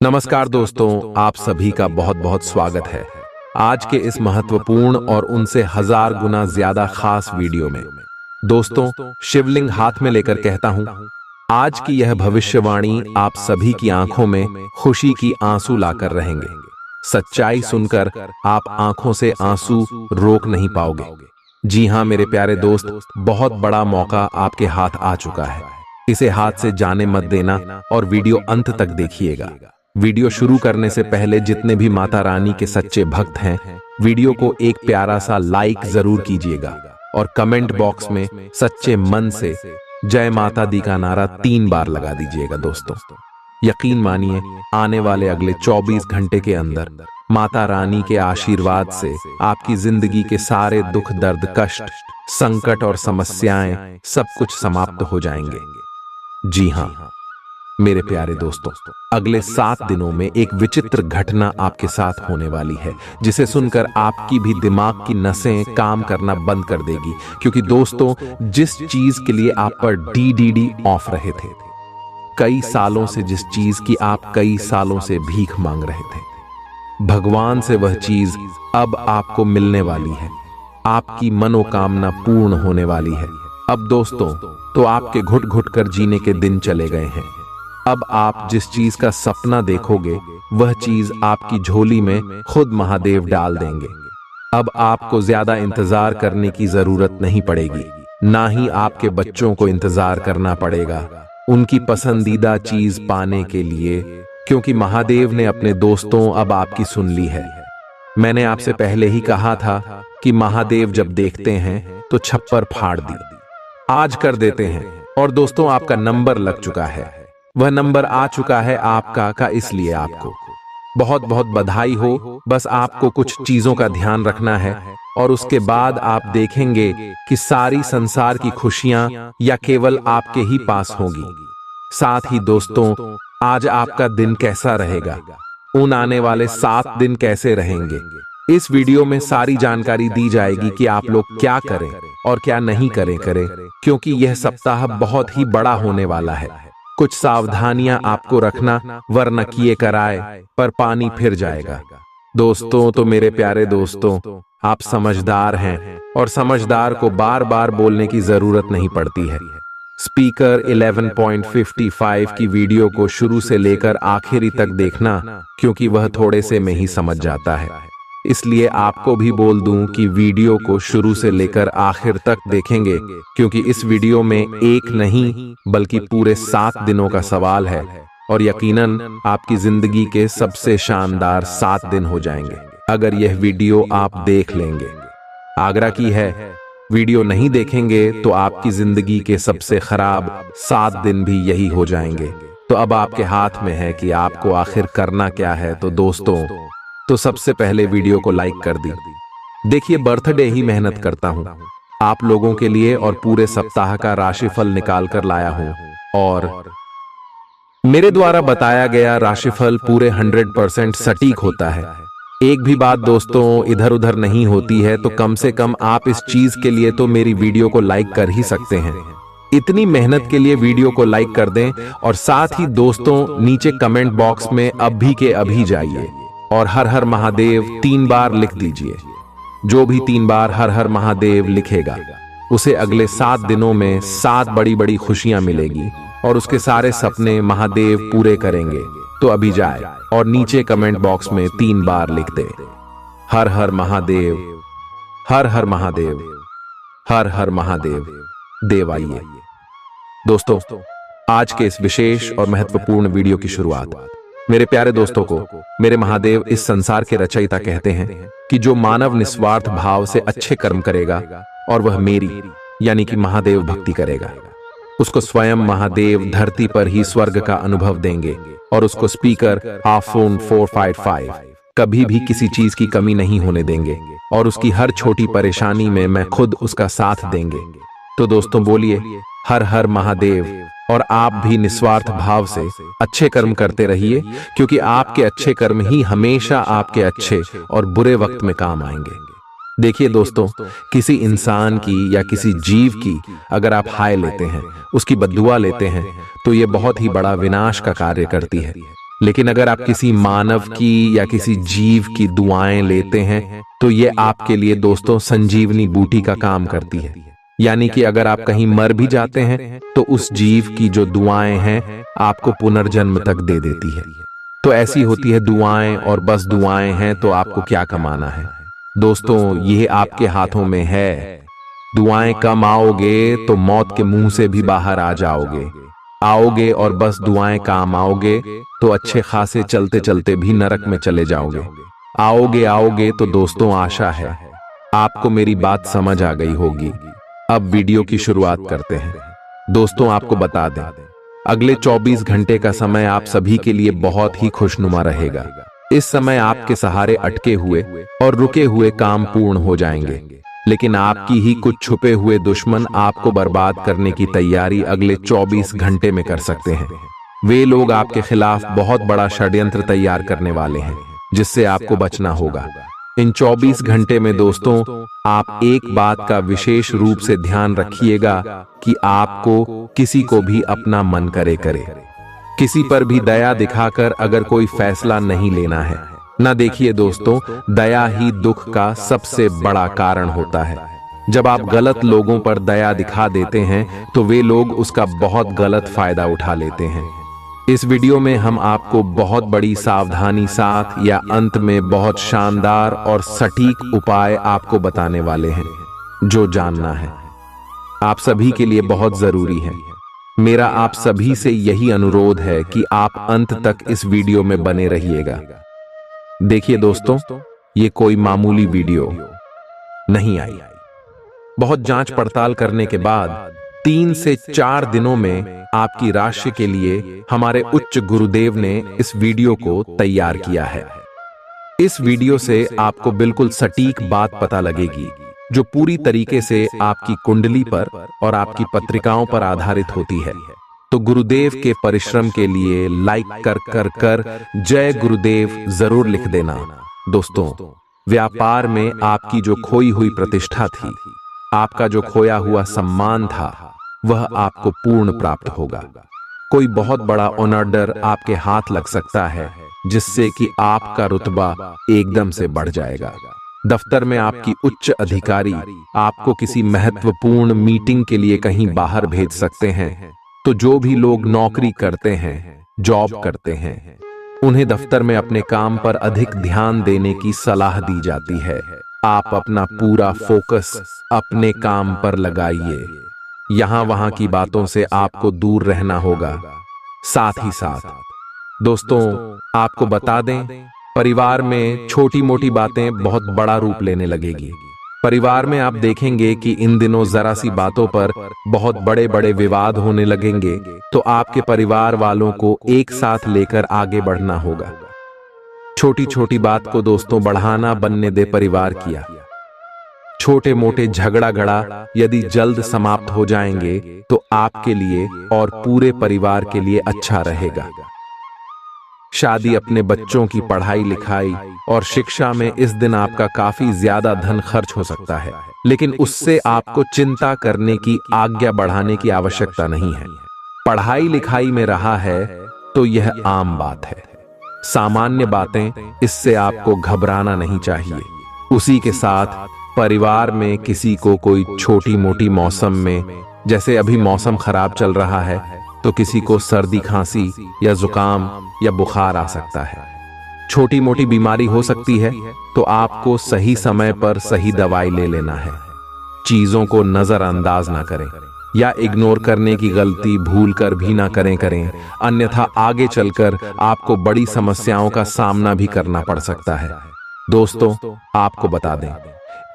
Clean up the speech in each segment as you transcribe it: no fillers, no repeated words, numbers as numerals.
नमस्कार दोस्तों, आप सभी का बहुत बहुत स्वागत है आज के इस महत्वपूर्ण और उनसे 1000 गुना ज्यादा खास वीडियो में। दोस्तों, शिवलिंग हाथ में लेकर कहता हूं, आज की यह भविष्यवाणी आप सभी की आंखों में खुशी की आंसू लाकर रहेंगे। सच्चाई सुनकर आप आंखों से आंसू रोक नहीं पाओगे। जी हां मेरे प्यारे दोस्त, बहुत बड़ा मौका आपके हाथ आ चुका है। इसे हाथ से जाने मत देना और वीडियो अंत तक देखिएगा। वीडियो शुरू करने से पहले जितने भी माता रानी के सच्चे भक्त हैं, वीडियो को एक प्यारा सा लाइक जरूर कीजिएगा और कमेंट बॉक्स में सच्चे मन से जय माता दी का नारा 3 बार लगा दीजिएगा। दोस्तों, यकीन मानिए, आने वाले अगले 24 घंटे के अंदर माता रानी के आशीर्वाद से आपकी जिंदगी के सारे दुख, दर्द, कष्ट, संकट और समस्याएं सब कुछ समाप्त हो जाएंगे। जी हां मेरे प्यारे दोस्तों, अगले 7 दिनों में एक विचित्र घटना आपके साथ होने वाली है, जिसे सुनकर आपकी भी दिमाग की नसें काम करना बंद कर देगी। क्योंकि दोस्तों, जिस चीज के लिए आप पर डीडीडी ऑफ रहे थे, कई सालों से जिस चीज की आप कई सालों से भीख मांग रहे थे, भगवान से वह चीज अब आपको मिलने वाली है। आपकी मनोकामना पूर्ण होने वाली है। अब दोस्तों, तो आपके घुट घुट कर जीने के दिन चले गए हैं। अब आप जिस चीज का सपना देखोगे, वह चीज आपकी झोली में खुद महादेव डाल देंगे। अब आपको ज्यादा इंतजार करने की जरूरत नहीं पड़ेगी, ना ही आपके बच्चों को इंतजार करना पड़ेगा उनकी पसंदीदा चीज पाने के लिए, क्योंकि महादेव ने अपने दोस्तों अब आपकी सुन ली है। मैंने आपसे पहले ही कहा था कि महादेव जब देखते हैं तो छप्पर फाड़ दी, आज कर देते हैं। और दोस्तों, आपका नंबर लग चुका है, वह नंबर आ चुका है आपका का, इसलिए आपको बहुत बहुत बधाई हो। बस आपको कुछ चीजों का ध्यान रखना है और उसके बाद आप देखेंगे कि सारी संसार की खुशियां या केवल आपके ही पास होंगी। साथ ही दोस्तों, आज आपका दिन कैसा रहेगा, उन आने वाले 7 दिन कैसे रहेंगे, इस वीडियो में सारी जानकारी दी जाएगी कि आप लोग क्या करें और क्या नहीं करें, क्योंकि यह सप्ताह बहुत ही बड़ा होने वाला है। कुछ सावधानियां आपको रखना, वरना किए कराए पर पानी फिर जाएगा। दोस्तों, तो मेरे प्यारे दोस्तों, आप समझदार हैं और समझदार को बार बार बोलने की जरूरत नहीं पड़ती है। स्पीकर 11.55 की वीडियो को शुरू से लेकर आखिरी तक देखना, क्योंकि वह थोड़े से में ही समझ जाता है। इसलिए आपको भी बोल दूं कि वीडियो को शुरू से लेकर आखिर तक देखेंगे, क्योंकि इस वीडियो में एक नहीं बल्कि पूरे 7 दिनों का सवाल है और यकीनन आपकी जिंदगी के सबसे शानदार 7 दिन हो जाएंगे अगर यह वीडियो आप देख लेंगे। आग्रह की है, वीडियो नहीं देखेंगे तो आपकी जिंदगी के सबसे खराब 7 दिन भी यही हो जाएंगे। तो अब आपके हाथ में है कि आपको आखिर करना क्या है। तो दोस्तों, तो सबसे पहले वीडियो को लाइक कर दी। देखिए, बर्थडे ही मेहनत करता हूं आप लोगों के लिए और पूरे सप्ताह का राशिफल निकाल कर लाया हूं, और मेरे द्वारा बताया गया राशिफल पूरे 100% सटीक होता है। एक भी बात दोस्तों इधर उधर नहीं होती है। तो कम से कम आप इस चीज के लिए तो मेरी वीडियो को लाइक कर ही सकते हैं। इतनी मेहनत के लिए वीडियो को लाइक कर दें और साथ ही दोस्तों, नीचे कमेंट बॉक्स में अभी के अभी जाइए और हर हर महादेव 3 बार लिख दीजिए। जो भी 3 बार हर हर महादेव लिखेगा, उसे अगले 7 दिनों में 7 बड़ी बड़ी खुशियां मिलेगी और उसके सारे सपने महादेव पूरे करेंगे। तो अभी जाए और नीचे कमेंट बॉक्स में 3 बार लिख दे, हर हर महादेव, हर हर महादेव, हर हर महादेव। देव आइए। दोस्तों, आज के इस विशेष और महत्वपूर्ण वीडियो की शुरुआत मेरे प्यारे दोस्तों को मेरे महादेव इस संसार के रचयिता कहते हैं कि जो मानव निस्वार्थ भाव से अच्छे कर्म करेगा और वह मेरी यानी कि महादेव भक्ति करेगा, उसको स्वयं महादेव धरती पर ही स्वर्ग का अनुभव देंगे और उसको स्पीकर iPhone 455 कभी भी किसी चीज की कमी नहीं होने देंगे और उसकी हर छोटी परेशानी में मैं खुद उसका साथ देंगे। तो दोस्तों, बोलिए हर हर महादेव। और आप भी निस्वार्थ भाव से अच्छे कर्म करते रहिए, क्योंकि आपके अच्छे कर्म ही हमेशा आपके अच्छे और बुरे वक्त में काम आएंगे। देखिए दोस्तों, किसी इंसान की या किसी जीव की अगर आप हाय लेते हैं, उसकी बद्दुआ लेते हैं, तो ये बहुत ही बड़ा विनाश का कार्य करती है। लेकिन अगर आप किसी मानव की या किसी जीव की दुआएं लेते हैं तो ये आपके लिए दोस्तों संजीवनी बूटी का काम करती है। यानी कि अगर आप कहीं मर भी जाते हैं तो उस जीव की जो दुआएं हैं आपको पुनर्जन्म तक दे देती है। तो ऐसी होती है दुआएं, और बस दुआएं हैं तो आपको क्या कमाना है दोस्तों, ये आपके हाथों में है। दुआएं कम आओगे तो मौत के मुंह से भी बाहर आ जाओगे, आओगे और बस दुआएं काम आओगे तो अच्छे खासे चलते चलते भी नरक में चले जाओगे। आओगे तो दोस्तों आशा है आपको मेरी बात समझ आ गई होगी। अब वीडियो की शुरुआत करते हैं। दोस्तों आपको बता दें, अगले 24 घंटे का समय आप सभी के लिए बहुत ही खुशनुमा रहेगा। इस समय आपके सहारे अटके हुए और रुके हुए काम पूर्ण हो जाएंगे, लेकिन आपकी ही कुछ छुपे हुए दुश्मन आपको बर्बाद करने की तैयारी अगले 24 घंटे में कर सकते हैं। वे लोग आपके खिलाफ बहुत बड़ा षड्यंत्र तैयार करने वाले हैं, जिससे आपको बचना होगा। इन 24 घंटे में दोस्तों आप एक बात का विशेष रूप से ध्यान रखिएगा कि आपको किसी को भी अपना मन करे किसी पर भी दया दिखाकर अगर कोई फैसला नहीं लेना है। ना देखिए दोस्तों, दया ही दुख का सबसे बड़ा कारण होता है। जब आप गलत लोगों पर दया दिखा देते हैं तो वे लोग उसका बहुत गलत फायदा उठा लेते हैं। इस वीडियो में हम आपको बहुत बड़ी सावधानी साथ या अंत में बहुत शानदार और सटीक उपाय आपको बताने वाले हैं जो जानना है आप सभी के लिए बहुत जरूरी है। मेरा आप सभी से यही अनुरोध है कि आप अंत तक इस वीडियो में बने रहिएगा। देखिए दोस्तों, ये कोई मामूली वीडियो नहीं आई। बहुत जांच पड़ताल करने के बाद 3 से 4 दिनों में आपकी राशि के लिए हमारे उच्च गुरुदेव ने इस वीडियो को तैयार किया है। इस वीडियो से आपको बिल्कुल सटीक बात पता लगेगी जो पूरी तरीके से आपकी कुंडली पर और आपकी पत्रिकाओं पर आधारित होती है। तो गुरुदेव के परिश्रम के लिए लाइक कर जय गुरुदेव जरूर लिख देना। दोस्तों, व्यापार में आपकी जो खोई हुई प्रतिष्ठा थी, आपका जो खोया हुआ सम्मान था, वह आपको पूर्ण प्राप्त होगा। कोई बहुत बड़ा ऑर्डर आपके हाथ लग सकता है जिससे कि आपका रुतबा एकदम से बढ़ जाएगा। दफ्तर में आपकी उच्च अधिकारी आपको किसी महत्वपूर्ण मीटिंग के लिए कहीं बाहर भेज सकते हैं। तो जो भी लोग नौकरी करते हैं, जॉब करते हैं, उन्हें दफ्तर में अपने काम पर अधिक ध्यान देने की सलाह दी जाती है। आप अपना पूरा फोकस अपने काम पर लगाइए। यहां वहां की बातों से आपको दूर रहना होगा। साथ ही साथ दोस्तों आपको बता दें, परिवार में छोटी मोटी बातें बहुत बड़ा रूप लेने लगेगी। परिवार में आप देखेंगे कि इन दिनों जरा सी बातों पर बहुत बड़े बड़े विवाद होने लगेंगे। तो आपके परिवार वालों को एक साथ लेकर आगे बढ़ना होगा। छोटी छोटी बात को दोस्तों बढ़ाना बनने दे परिवार किया। छोटे मोटे झगड़ा गड़ा यदि जल्द समाप्त हो जाएंगे तो आपके लिए और पूरे परिवार के लिए अच्छा रहेगा। शादी, अपने बच्चों की पढ़ाई लिखाई और शिक्षा में इस दिन आपका काफी ज्यादा धन खर्च हो सकता है, लेकिन उससे आपको चिंता करने की, आज्ञा बढ़ाने की आवश्यकता नहीं है। पढ़ाई लिखाई में रहा है तो यह आम बात है, सामान्य बातें, इससे आपको घबराना नहीं चाहिए। उसी के साथ परिवार में किसी को कोई छोटी मोटी मौसम में, जैसे अभी मौसम खराब चल रहा है, तो किसी को सर्दी खांसी या जुकाम या बुखार आ सकता है। छोटी मोटी बीमारी हो सकती है तो आपको सही समय पर सही दवाई ले लेना है। चीजों को नजरअंदाज ना करें या इग्नोर करने की गलती भूल कर भी ना करें, अन्यथा आगे चलकर आपको बड़ी समस्याओं का सामना भी करना पड़ सकता है। दोस्तों आपको बता दें,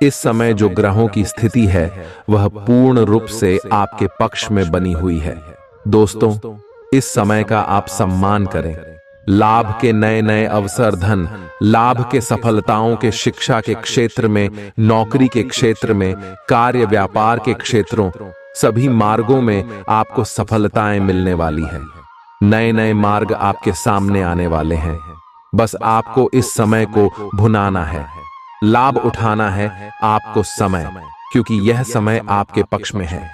इस समय जो ग्रहों की स्थिति है वह पूर्ण रूप से आपके पक्ष में बनी हुई है। दोस्तों इस समय का आप सम्मान करें। लाभ के नए नए अवसर, धन लाभ के सफलताओं के, शिक्षा के क्षेत्र में, नौकरी के क्षेत्र में, कार्य व्यापार के क्षेत्रों, सभी मार्गों में आपको सफलताएं मिलने वाली है। नए नए मार्ग आपके सामने आने वाले हैं। बस आपको इस समय को भुनाना है, लाभ उठाना है आपको समय, क्योंकि यह समय आपके पक्ष में है।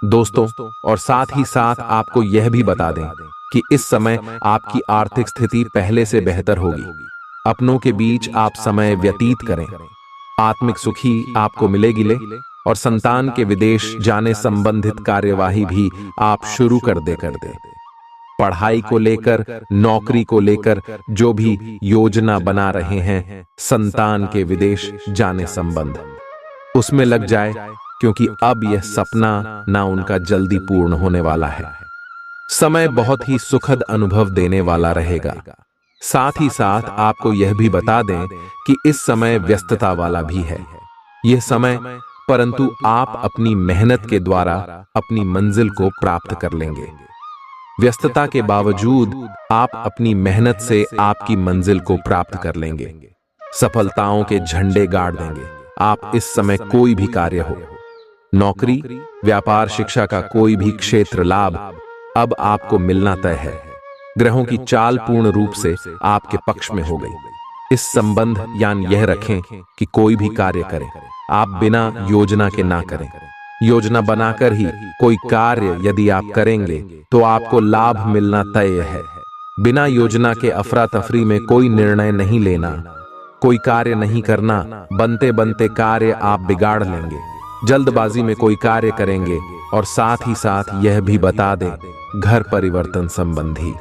दोस्तों और साथ ही साथ आपको यह भी बता दें, कि इस समय आपकी आर्थिक स्थिति पहले से बेहतर होगी। अपनों के बीच आप समय व्यतीत करें। आत्मिक सुखी आपको मिलेगी और संतान के विदेश जाने संबंधित कार्यवाही भी आप शुरू कर दे। पढ़ाई को लेकर, नौकरी को लेकर जो भी योजना बना रहे हैं, संतान के विदेश जाने संबंध, उसमें लग जाए, क्योंकि अब यह सपना ना उनका जल्दी पूर्ण होने वाला है। समय बहुत ही सुखद अनुभव देने वाला रहेगा। साथ ही साथ आपको यह भी बता दें कि इस समय व्यस्तता वाला भी है यह समय, परंतु आप अपनी मेहनत के द्वारा अपनी मंजिल को प्राप्त कर लेंगे। व्यस्तता के बावजूद आप अपनी मेहनत से आपकी मंजिल को प्राप्त कर लेंगे। सफलताओं के झंडे गाड़ देंगे आप इस समय। कोई भी कार्य हो, नौकरी, व्यापार, शिक्षा का कोई भी क्षेत्र लाभ अब आपको मिलना तय है। ग्रहों की चाल पूर्ण रूप से आपके पक्ष में हो गई। इस संबंध यान यह रखें कि कोई भी कार्य करें, आप बिना योजना के ना करें। योजना बनाकर ही कोई कार्य यदि आप करेंगे तो आपको लाभ मिलना तय है। बिना योजना के अफरा तफरी में कोई निर्णय नहीं लेना, कोई कार्य नहीं करना। बनते बनते कार्य आप बिगाड़ लेंगे। जल्दबाजी में कोई कार्य करेंगे। और साथ ही साथ यह भी बता दें, घर परिवर्तन संबंधी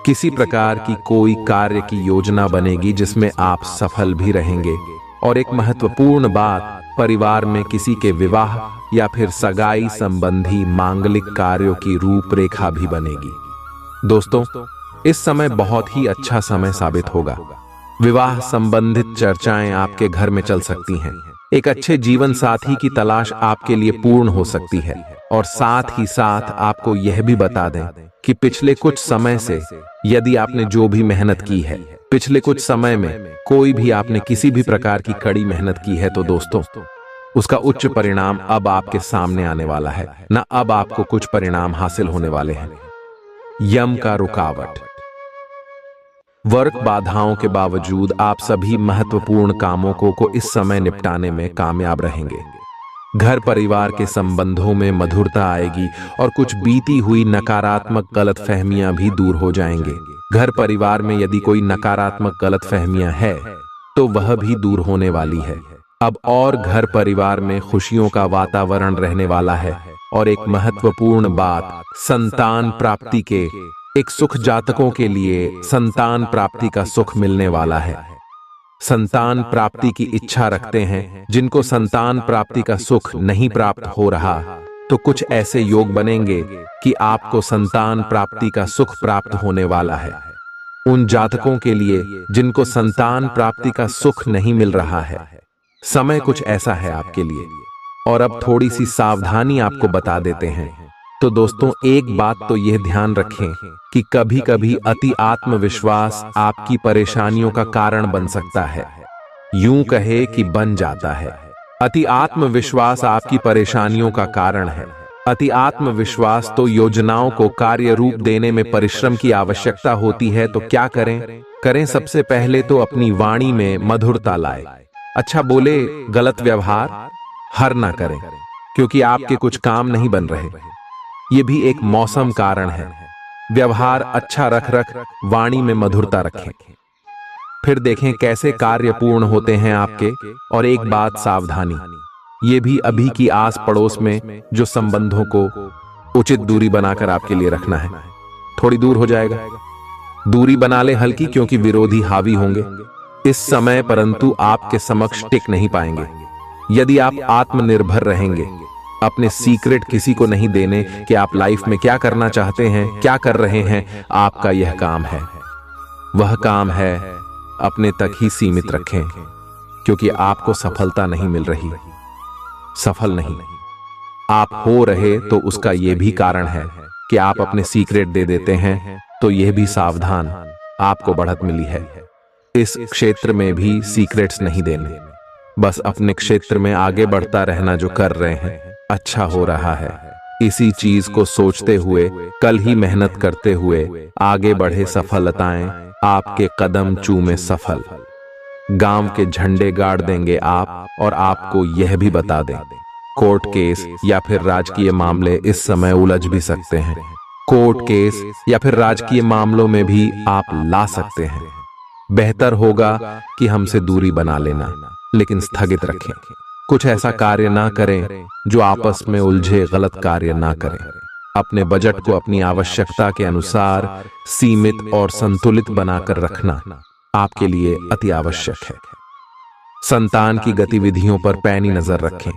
किसी प्रकार की कोई कार्य की योजना बनेगी जिसमें आप सफल भी रहेंगे। और एक महत्वपूर्ण बात, परिवार में किसी के विवाह या फिर सगाई संबंधी मांगलिक कार्यों की रूपरेखा भी बनेगी। दोस्तों, इस समय बहुत ही अच्छा समय साबित होगा। विवाह संबंधित चर्चाएं आपके घर में चल सकती हैं। एक अच्छे जीवन साथी की तलाश आपके लिए पूर्ण हो सकती है। और साथ ही साथ आपको यह भी बता दें कि पिछले कुछ समय से यदि आपने जो भी मेहनत की है, पिछले कुछ समय में कोई भी आपने किसी भी प्रकार की कड़ी मेहनत की है, तो दोस्तों उसका उच्च परिणाम अब आपके सामने आने वाला है ना। अब आपको कुछ परिणाम हासिल होने वाले हैं। यम का रुकावट, वर्क बाधाओं के बावजूद आप सभी महत्वपूर्ण कामों को इस समय निपटाने में कामयाब रहेंगे। घर परिवार के संबंधों में मधुरता आएगी और कुछ बीती हुई नकारात्मक गलतफहमियां भी दूर हो जाएंगे। घर परिवार में यदि कोई नकारात्मक गलतफहमियां है तो वह भी दूर होने वाली है अब। और घर परिवार में खुशियों का वातावरण रहने वाला है। और एक महत्वपूर्ण बात, संतान प्राप्ति के एक सुख जातकों के लिए संतान प्राप्ति का सुख मिलने वाला है। संतान प्राप्ति की इच्छा रखते हैं जिनको संतान प्राप्ति का सुख नहीं प्राप्त हो रहा, तो कुछ ऐसे योग बनेंगे कि आपको संतान प्राप्ति का सुख प्राप्त होने वाला है। उन जातकों के लिए जिनको संतान प्राप्ति का सुख नहीं मिल रहा है, समय कुछ ऐसा है आपके लिए। और अब थोड़ी सी सावधानी आपको बता देते हैं। तो दोस्तों, एक बात तो यह ध्यान रखें कि कभी कभी अति आत्मविश्वास आपकी परेशानियों का कारण बन सकता है। यूं कहे कि बन जाता है। अति आत्मविश्वास आपकी परेशानियों का कारण है। अति आत्मविश्वास तो योजनाओं को कार्य रूप देने में परिश्रम की आवश्यकता होती है। तो क्या करें? सबसे पहले तो अपनी वाणी में मधुरता लाए। अच्छा बोले, गलत व्यवहार हर ना करें, क्योंकि आपके कुछ काम नहीं बन रहे। ये भी एक मौसम कारण है। व्यवहार अच्छा रख वाणी में मधुरता रखें, फिर देखें कैसे कार्य पूर्ण होते हैं आपके। और एक बात सावधानी, ये भी अभी की आस पड़ोस में जो संबंधों को उचित दूरी बनाकर आपके लिए रखना है। थोड़ी दूर हो जाएगा, दूरी बना ले हल्की, क्योंकि विरोधी हावी होंगे इस समय, परंतु आपके समक्ष टिक नहीं पाएंगे। यदि आप आत्मनिर्भर रहेंगे, अपने सीक्रेट किसी को नहीं देने कि आप लाइफ में क्या करना चाहते हैं, क्या कर रहे हैं, आपका यह काम है। वह काम है अपने तक ही सीमित रखें, क्योंकि आपको सफलता नहीं मिल रही। सफल नहीं आप हो रहे तो उसका यह भी कारण है कि आप अपने सीक्रेट दे देते हैं। तो यह भी सावधान, आपको बढ़त मिली है। इस क्षेत्र में भी सीक्रेट्स नहीं देने, बस अपने क्षेत्र में आगे बढ़ता रहना। जो कर रहे हैं अच्छा हो रहा है, इसी चीज को सोचते हुए कल ही मेहनत करते हुए आगे बढ़े। सफलताएं आपके कदम चूमे सफल। गांव के झंडे गाड़ देंगे आप। और आपको यह भी बता दें, कोर्ट केस या फिर राजकीय मामले इस समय उलझ भी सकते हैं। कोर्ट केस या फिर राजकीय मामलों में भी आप ला सकते हैं। बेहतर होगा कि हमसे दूरी बना लेना, लेकिन स्थगित रखें। कुछ ऐसा कार्य ना करें जो आपस में उलझे, गलत कार्य ना करें। अपने बजट को अपनी आवश्यकता के अनुसार सीमित और संतुलित बनाकर रखना आपके लिए अति आवश्यक है। संतान की गतिविधियों पर पैनी नजर रखें,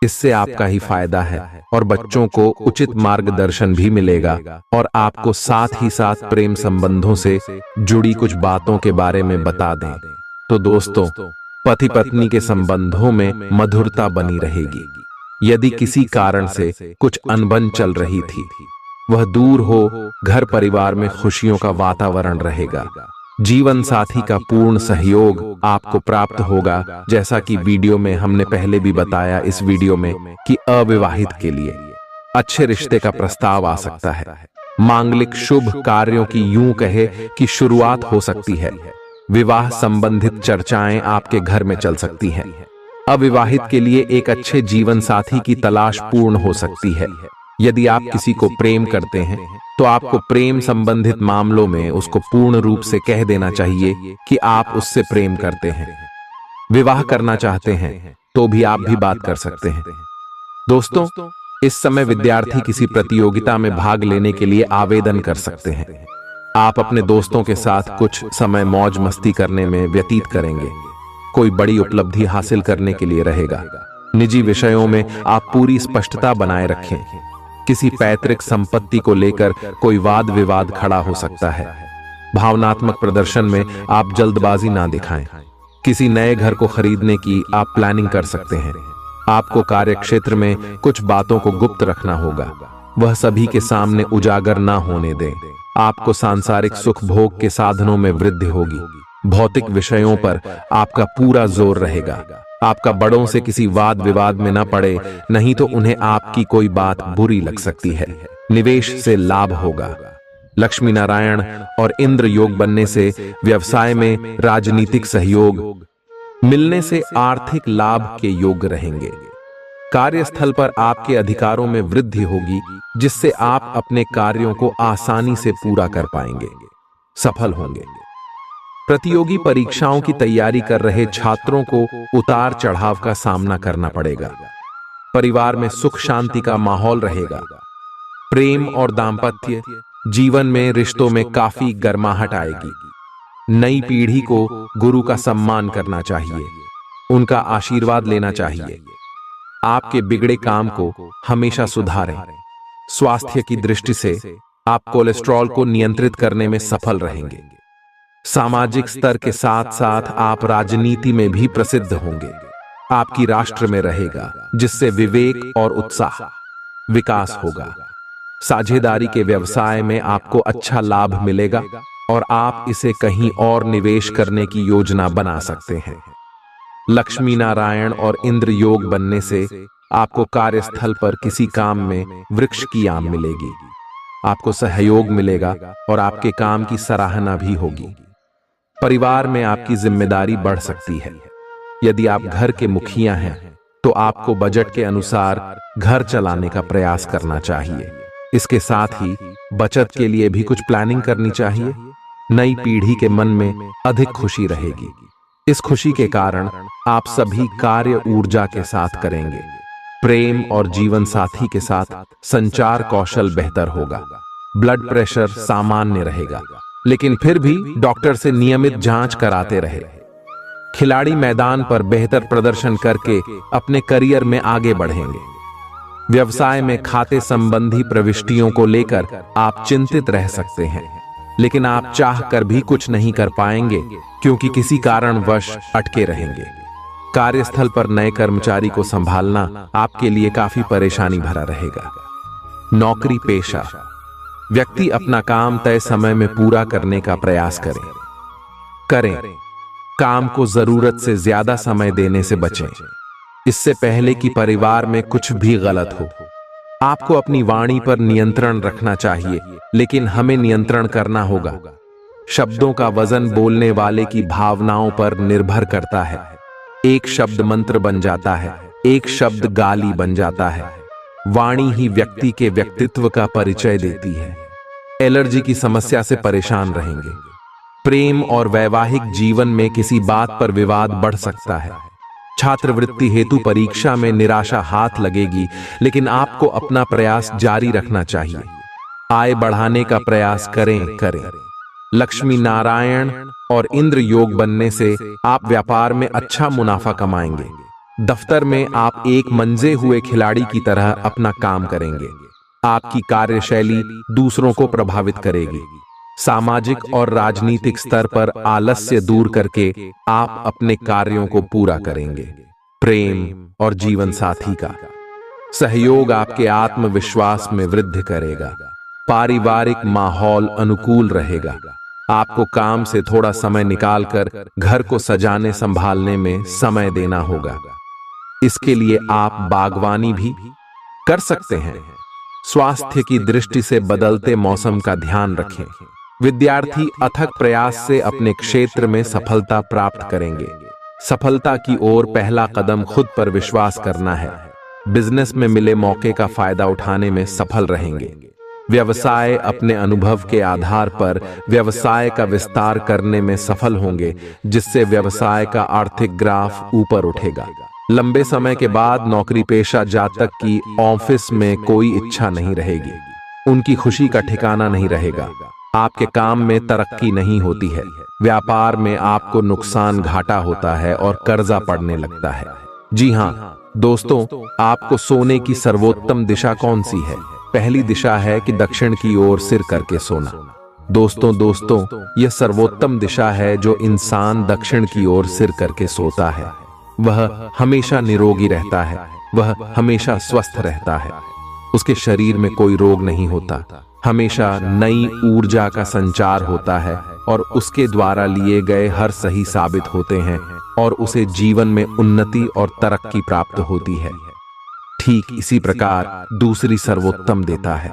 इससे आपका ही फायदा है और बच्चों को उचित मार्गदर्शन भी मिलेगा। और आपको साथ ही साथ प्रेम संबंधों से जुड़ी कुछ बातों के बारे में बता दें तो दोस्तों, पति पत्नी के संबंधों में मधुरता बनी रहेगी। यदि किसी कारण से कुछ अनबन चल रही थी, वह दूर हो, घर परिवार में खुशियों का वातावरण रहेगा। जीवन साथी का पूर्ण सहयोग आपको प्राप्त होगा। जैसा कि वीडियो में हमने पहले भी बताया इस वीडियो में कि अविवाहित के लिए अच्छे रिश्ते का प्रस्ताव आ सकता है। मांगलिक शुभ कार्यों की यूं कहे कि शुरुआत हो सकती है। विवाह संबंधित चर्चाएं आपके घर में चल सकती हैं। अविवाहित के लिए एक अच्छे जीवन साथी की तलाश पूर्ण हो सकती है। यदि आप किसी को प्रेम करते हैं तो आपको प्रेम संबंधित मामलों में उसको पूर्ण रूप से कह देना चाहिए कि आप उससे प्रेम करते हैं। विवाह करना चाहते हैं तो भी आप भी बात कर सकते हैं। दोस्तों, इस समय विद्यार्थी किसी प्रतियोगिता में भाग लेने के लिए आवेदन कर सकते हैं। आप अपने दोस्तों के साथ कुछ समय मौज मस्ती करने में व्यतीत करेंगे। कोई बड़ी उपलब्धि हासिल करने के लिए रहेगा। निजी विषयों में आप पूरी स्पष्टता बनाए रखें। किसी पैतृक संपत्ति को लेकर कोई वाद विवाद खड़ा हो सकता है। भावनात्मक प्रदर्शन में आप जल्दबाजी ना दिखाएं। किसी नए घर को खरीदने की आप प्लानिंग कर सकते हैं। आपको कार्यक्षेत्र में कुछ बातों को गुप्त रखना होगा, वह सभी के सामने उजागर ना होने दें। आपको सांसारिक सुख भोग के साधनों में वृद्धि होगी। भौतिक विषयों पर आपका पूरा जोर रहेगा। आपका बड़ों से किसी वाद विवाद में न पड़े, नहीं तो उन्हें आपकी कोई बात बुरी लग सकती है। निवेश से लाभ होगा। लक्ष्मी नारायण और इंद्र योग बनने से व्यवसाय में राजनीतिक सहयोग मिलने से आर्थिक लाभ के योग रहेंगे। कार्यस्थल पर आपके अधिकारों में वृद्धि होगी, जिससे आप अपने कार्यों को आसानी से पूरा कर पाएंगे, सफल होंगे। प्रतियोगी परीक्षाओं की तैयारी कर रहे छात्रों को उतार चढ़ाव का सामना करना पड़ेगा। परिवार में सुख शांति का माहौल रहेगा। प्रेम और दांपत्य जीवन में रिश्तों में काफी गर्माहट आएगी। नई पीढ़ी को गुरु का सम्मान करना चाहिए, उनका आशीर्वाद लेना चाहिए। आपके बिगड़े काम को हमेशा सुधारें। स्वास्थ्य की दृष्टि से आप कोलेस्ट्रॉल को नियंत्रित करने में सफल रहेंगे। सामाजिक स्तर के साथ साथ आप राजनीति में भी प्रसिद्ध होंगे। आपकी राष्ट्र में रहेगा, जिससे विवेक और उत्साह विकास होगा। साझेदारी के व्यवसाय में आपको अच्छा लाभ मिलेगा और आप इसे कहीं और निवेश करने की योजना बना सकते हैं। लक्ष्मी नारायण और इंद्र योग बनने से आपको कार्यस्थल पर किसी काम में वृक्ष की आम मिलेगी। आपको सहयोग मिलेगा और आपके काम की सराहना भी होगी। परिवार में आपकी जिम्मेदारी बढ़ सकती है। यदि आप घर के मुखिया हैं तो आपको बजट के अनुसार घर चलाने का प्रयास करना चाहिए। इसके साथ ही बचत के लिए भी कुछ प्लानिंग करनी चाहिए। नई पीढ़ी के मन में अधिक खुशी रहेगी। इस खुशी के कारण आप सभी कार्य ऊर्जा के साथ करेंगे। प्रेम और जीवन साथी के साथ संचार कौशल बेहतर होगा। ब्लड प्रेशर सामान्य रहेगा, लेकिन फिर भी डॉक्टर से नियमित जांच कराते रहे। खिलाड़ी मैदान पर बेहतर प्रदर्शन करके अपने करियर में आगे बढ़ेंगे। व्यवसाय में खाते संबंधी प्रविष्टियों को लेकर आप चिंतित रह सकते हैं, लेकिन आप चाह कर भी कुछ नहीं कर पाएंगे क्योंकि किसी कारणवश अटके रहेंगे। कार्यस्थल पर नए कर्मचारी को संभालना आपके लिए काफी परेशानी भरा रहेगा। नौकरी पेशा व्यक्ति अपना काम तय समय में पूरा करने का प्रयास करें। काम को जरूरत से ज्यादा समय देने से बचें, इससे पहले कि परिवार में कुछ भी गलत हो। आपको अपनी वाणी पर नियंत्रण रखना चाहिए, लेकिन हमें नियंत्रण करना होगा। शब्दों का वजन बोलने वाले की भावनाओं पर निर्भर करता है। एक शब्द मंत्र बन जाता है, एक शब्द गाली बन जाता है। वाणी ही व्यक्ति के व्यक्तित्व का परिचय देती है। एलर्जी की समस्या से परेशान रहेंगे। प्रेम और वैवाहिक जीवन में किसी बात पर विवाद बढ़ सकता है। छात्रवृत्ति हेतु परीक्षा में निराशा हाथ लगेगी, लेकिन आपको अपना प्रयास जारी रखना चाहिए। आय बढ़ाने का प्रयास करें। लक्ष्मी नारायण और इंद्र योग बनने से आप व्यापार में अच्छा मुनाफा कमाएंगे। दफ्तर में आप एक मंजे हुए खिलाड़ी की तरह अपना काम करेंगे। आपकी कार्यशैली दूसरों को प्रभावित करेगी। सामाजिक और राजनीतिक स्तर पर आलस्य दूर करके आप अपने कार्यों को पूरा करेंगे। प्रेम और जीवन साथी का सहयोग आपके आत्मविश्वास में वृद्धि करेगा। पारिवारिक माहौल अनुकूल रहेगा। आपको काम से थोड़ा समय निकालकर घर को सजाने संभालने में समय देना होगा। इसके लिए आप बागवानी भी कर सकते हैं। स्वास्थ्य की दृष्टि से बदलते मौसम का ध्यान रखें। विद्यार्थी अथक प्रयास से अपने क्षेत्र में सफलता प्राप्त करेंगे। सफलता की ओर पहला कदम खुद पर विश्वास करना है। बिजनेस में मिले मौके का फायदा उठाने में सफल रहेंगे। व्यवसाय अपने अनुभव के आधार पर व्यवसाय का विस्तार करने में सफल होंगे, जिससे व्यवसाय का आर्थिक ग्राफ ऊपर उठेगा। लंबे समय के बाद नौकरी पेशा जातक की ऑफिस में कोई इच्छा नहीं रहेगी। उनकी खुशी का ठिकाना नहीं रहेगा। आपके काम में तरक्की नहीं होती है। व्यापार में आपको नुकसान घाटा होता है और कर्जा पड़ने लगता है। जी हाँ दोस्तों, आपको सोने की सर्वोत्तम दिशा कौन सी है? पहली दिशा है कि दक्षिण की ओर सिर करके सोना। दोस्तों, यह सर्वोत्तम दिशा है। जो इंसान दक्षिण की ओर सिर करके सोता है वह हमेशा निरोगी रहता है, वह हमेशा स्वस्थ रहता है। उसके शरीर में कोई रोग नहीं होता। हमेशा नई ऊर्जा का संचार होता है और उसके द्वारा लिए गए हर सही साबित होते हैं और उसे जीवन में उन्नति और तरक्की प्राप्त होती है। ठीक इसी प्रकार दूसरी सर्वोत्तम देता है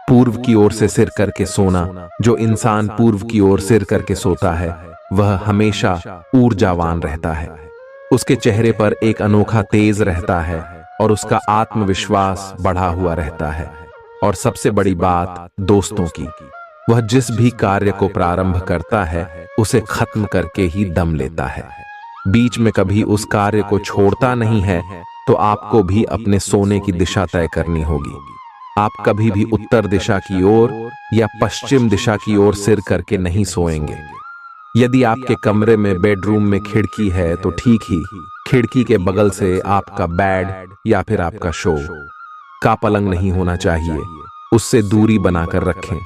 पूर्व की ओर से सिर करके सोना। जो इंसान पूर्व की ओर सिर करके सोता है वह हमेशा ऊर्जावान रहता है। उसके चेहरे पर एक अनोखा तेज रहता है और उसका आत्मविश्वास बढ़ा हुआ रहता है। और सबसे बड़ी बात दोस्तों की, वह जिस भी कार्य को प्रारंभ करता है उसे खत्म करके ही दम लेता है। बीच में कभी उस कार्य को छोड़ता नहीं है। तो आपको भी अपने सोने की दिशा तय करनी होगी। आप कभी भी उत्तर दिशा की ओर या पश्चिम दिशा की ओर सिर करके नहीं सोएंगे। यदि आपके कमरे में बेडरूम में खिड़की है तो ठीक ही खिड़की के बगल से आपका बेड या फिर आपका शो का पलंग नहीं होना चाहिए। उससे दूरी बनाकर रखें।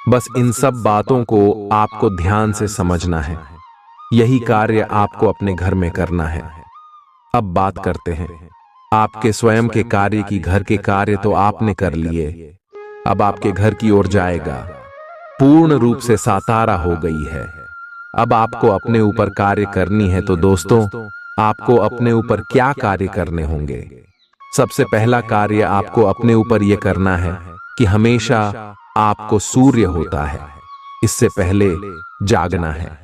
बस इन सब बातों को आपको ध्यान से समझना है। यही कार्य आपको अपने घर में करना है। अब बात करते हैं आपके स्वयं के कार्य की। घर के कार्य तो आपने कर लिए, अब आपके घर की ओर जाएगा। पूर्ण रूप से सातारा हो गई है। अब आपको अपने ऊपर कार्य करनी है। तो दोस्तों, आपको अपने ऊपर क्या कार्य करने होंगे? सबसे पहला कार्य आपको अपने ऊपर यह करना है कि हमेशा आपको सूर्य होता है, इससे पहले जागना है।